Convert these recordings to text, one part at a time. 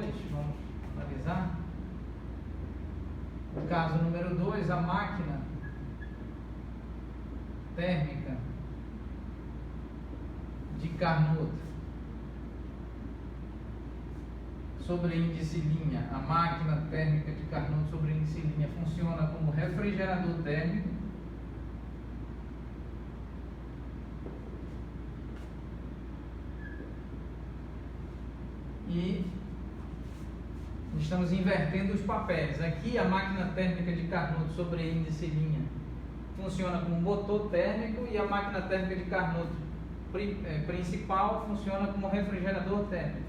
2, vamos analisar. O caso número 2, a máquina térmica de Carnot sobre índice linha. A máquina térmica de Carnot sobre índice linha funciona como refrigerador térmico e estamos invertendo os papéis. Aqui a máquina térmica de Carnot sobre índice linha funciona como motor térmico e a máquina térmica de Carnot principal funciona como refrigerador térmico.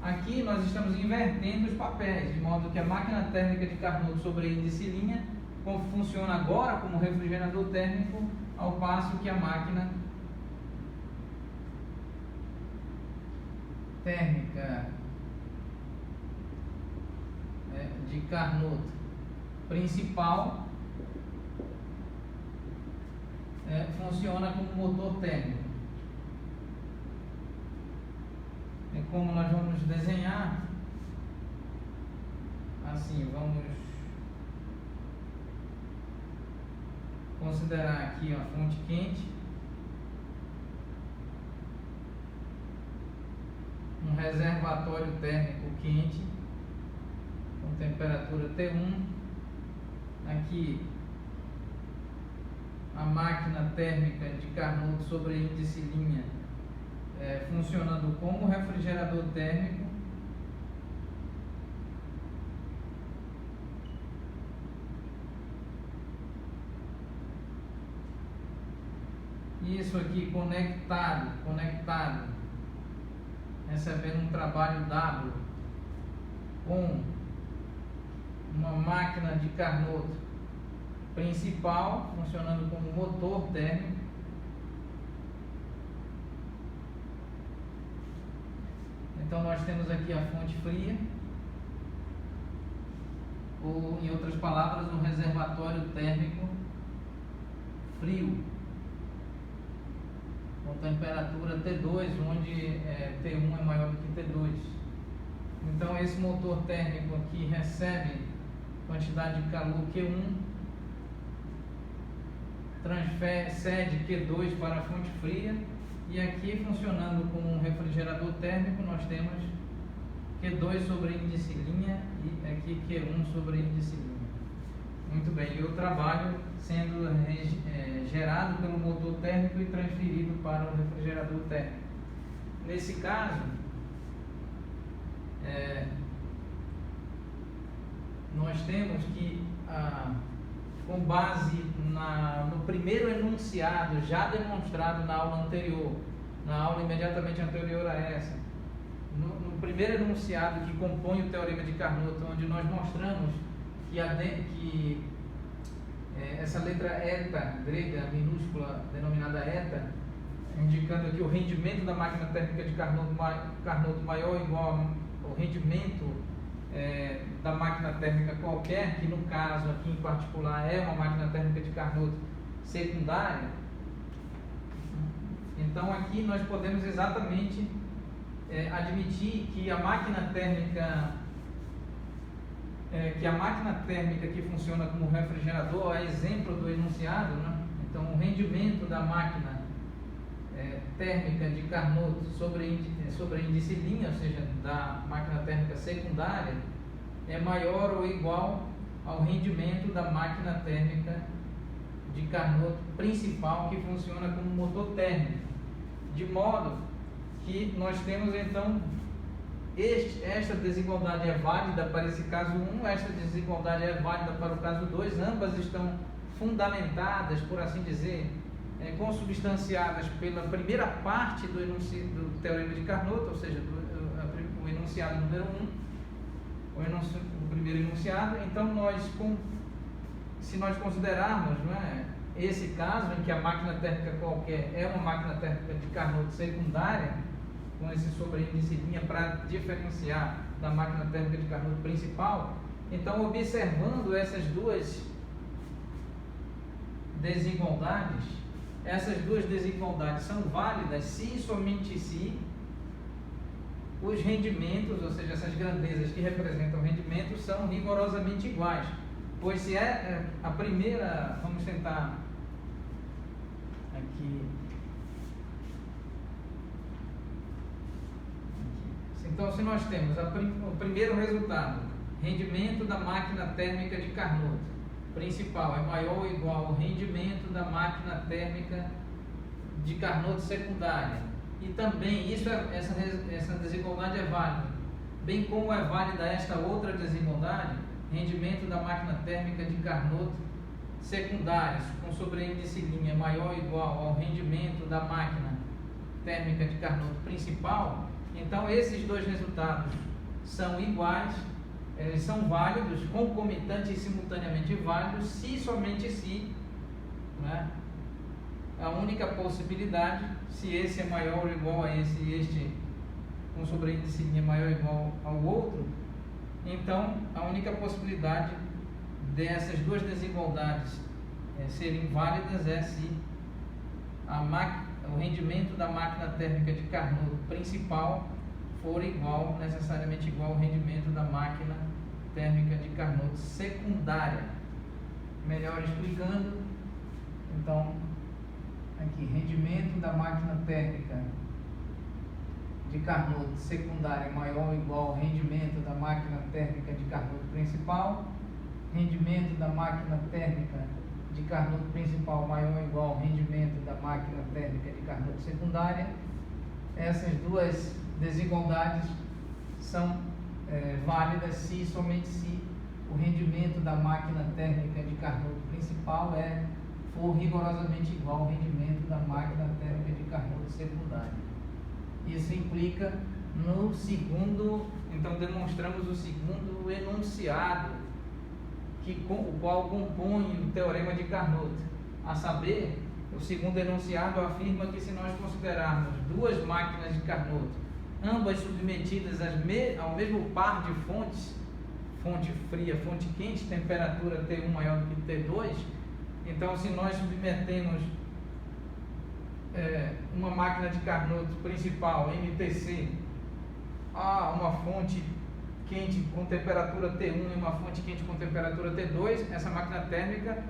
Aqui nós estamos invertendo os papéis, de modo que a máquina térmica de Carnot sobre índice linha funciona agora como refrigerador térmico, ao passo que a máquina térmica de Carnot principal funciona como motor térmico. É como nós vamos desenhar assim, vamos considerar aqui a fonte quente, um reservatório térmico quente com temperatura T1, aqui a máquina térmica de Carnot sobre índice linha funcionando como refrigerador térmico, isso aqui conectado, recebendo um trabalho W com uma máquina de Carnot principal funcionando como motor térmico. Então nós temos aqui a fonte fria, ou em outras palavras, um reservatório térmico frio, com temperatura T2, onde T1 é maior do que T2. Então esse motor térmico aqui recebe quantidade de calor Q1, cede Q2 para a fonte fria, e aqui funcionando como um refrigerador térmico nós temos Q2 sobre índice linha e aqui Q1 sobre índice linha. Muito bem, e o trabalho sendo gerado pelo motor térmico e transferido para o refrigerador térmico. Nesse caso, nós temos que, com base no primeiro enunciado já demonstrado na aula anterior, na aula imediatamente anterior a essa, no primeiro enunciado que compõe o teorema de Carnot, onde nós mostramos que essa letra eta grega minúscula denominada eta, indicando aqui o rendimento da máquina térmica de Carnot maior ou igual ao rendimento da máquina térmica qualquer, que no caso aqui em particular é uma máquina térmica de Carnot secundária. Então aqui nós podemos exatamente admitir que a máquina térmica que funciona como refrigerador, a exemplo do enunciado, né? Então o rendimento da máquina térmica de Carnot sobre índice linha, ou seja, da máquina térmica secundária, é maior ou igual ao rendimento da máquina térmica de Carnot principal, que funciona como motor térmico. De modo que nós temos então esta desigualdade é válida para esse caso 1, esta desigualdade é válida para o caso 2, ambas estão fundamentadas, por assim dizer, consubstanciadas pela primeira parte do teorema de Carnot, ou seja, o enunciado número 1, o primeiro enunciado. Então se nós considerarmos, não é, esse caso em que a máquina térmica qualquer é uma máquina térmica de Carnot secundária, com esse sobreíndice linha para diferenciar da máquina térmica de Carnot principal, então observando essas duas desigualdades, essas duas desigualdades são válidas se e somente se os rendimentos, ou seja, essas grandezas que representam rendimentos, são rigorosamente iguais. Pois se é a primeira, vamos tentar aqui. Então, se nós temos o primeiro resultado, rendimento da máquina térmica de Carnot principal é maior ou igual ao rendimento da máquina térmica de Carnot secundária, e também essa desigualdade é válida, bem como é válida esta outra desigualdade, rendimento da máquina térmica de Carnot secundária com sobreíndice linha maior ou igual ao rendimento da máquina térmica de Carnot principal. Então, esses dois resultados são iguais, eles são válidos, concomitantes e simultaneamente válidos, se somente se, né, a única possibilidade, se esse é maior ou igual a esse e este com sobreíndice linha maior ou igual ao outro, então a única possibilidade dessas duas desigualdades serem válidas é se o rendimento da máquina térmica de Carnot principal for igual, necessariamente igual ao rendimento da máquina térmica de Carnot secundária. Melhor explicando, então, aqui, rendimento da máquina térmica de Carnot secundária maior ou igual ao rendimento da máquina térmica de Carnot principal, rendimento da máquina térmica de Carnot principal maior ou igual ao rendimento da máquina térmica de Carnot secundária. Essas duas desigualdades são válidas se somente se o rendimento da máquina térmica de Carnot principal for rigorosamente igual ao rendimento da máquina térmica de Carnot secundária. Isso implica no segundo, então demonstramos o segundo enunciado, o qual compõe o teorema de Carnot, a saber, o segundo enunciado afirma que se nós considerarmos duas máquinas de Carnot, ambas submetidas ao mesmo par de fontes, fonte fria, fonte quente, temperatura T1 maior do que T2, então se nós submetemos uma máquina de Carnot principal, MTC, a uma fonte quente com temperatura T1 e uma fonte quente com temperatura T2, essa máquina térmica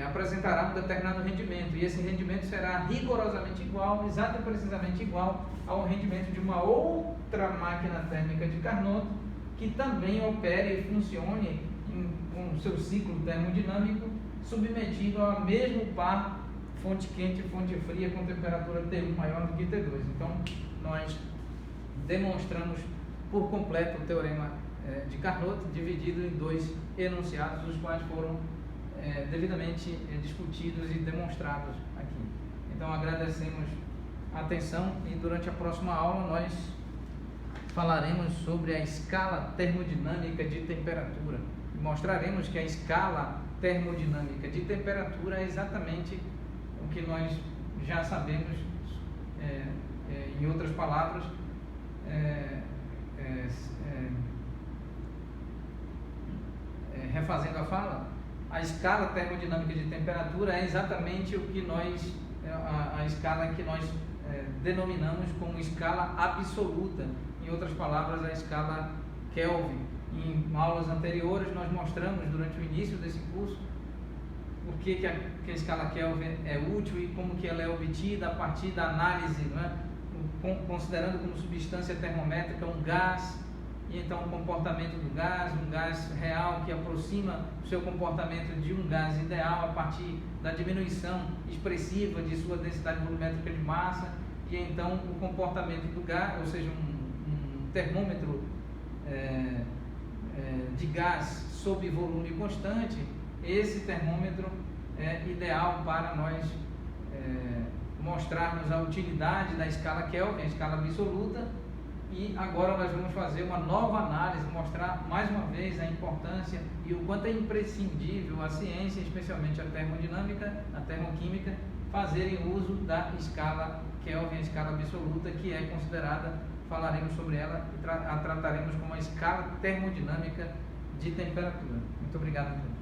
apresentará um determinado rendimento, e esse rendimento será rigorosamente igual, exato e precisamente igual ao rendimento de uma outra máquina térmica de Carnot, que também opere e funcione com seu ciclo termodinâmico submetido ao mesmo par fonte quente e fonte fria com temperatura T1 maior do que T2. Então, nós demonstramos por completo o teorema de Carnot, dividido em dois enunciados, os quais foram devidamente discutidos e demonstrados aqui. Então, agradecemos a atenção e durante a próxima aula nós falaremos sobre a escala termodinâmica de temperatura. Mostraremos que a escala termodinâmica de temperatura é exatamente o que nós já sabemos, em outras palavras, refazendo a fala, a escala termodinâmica de temperatura é exatamente o que nós, a escala que nós denominamos como escala absoluta, em outras palavras, a escala Kelvin. Em aulas anteriores nós mostramos durante o início desse curso por que a escala Kelvin é útil e como que ela é obtida a partir da análise, né? Considerando como substância termométrica um gás, e então o comportamento do gás, um gás real que aproxima o seu comportamento de um gás ideal a partir da diminuição expressiva de sua densidade volumétrica de massa, e então o comportamento do gás, ou seja, um termômetro de gás sob volume constante. Esse termômetro é ideal para nós mostrarmos a utilidade da escala Kelvin, a escala absoluta, e agora nós vamos fazer uma nova análise, mostrar mais uma vez a importância e o quanto é imprescindível a ciência, especialmente a termodinâmica, a termoquímica, fazerem uso da escala Kelvin, a escala absoluta, que é considerada, falaremos sobre ela e a trataremos como a escala termodinâmica de temperatura. Muito obrigado a todos.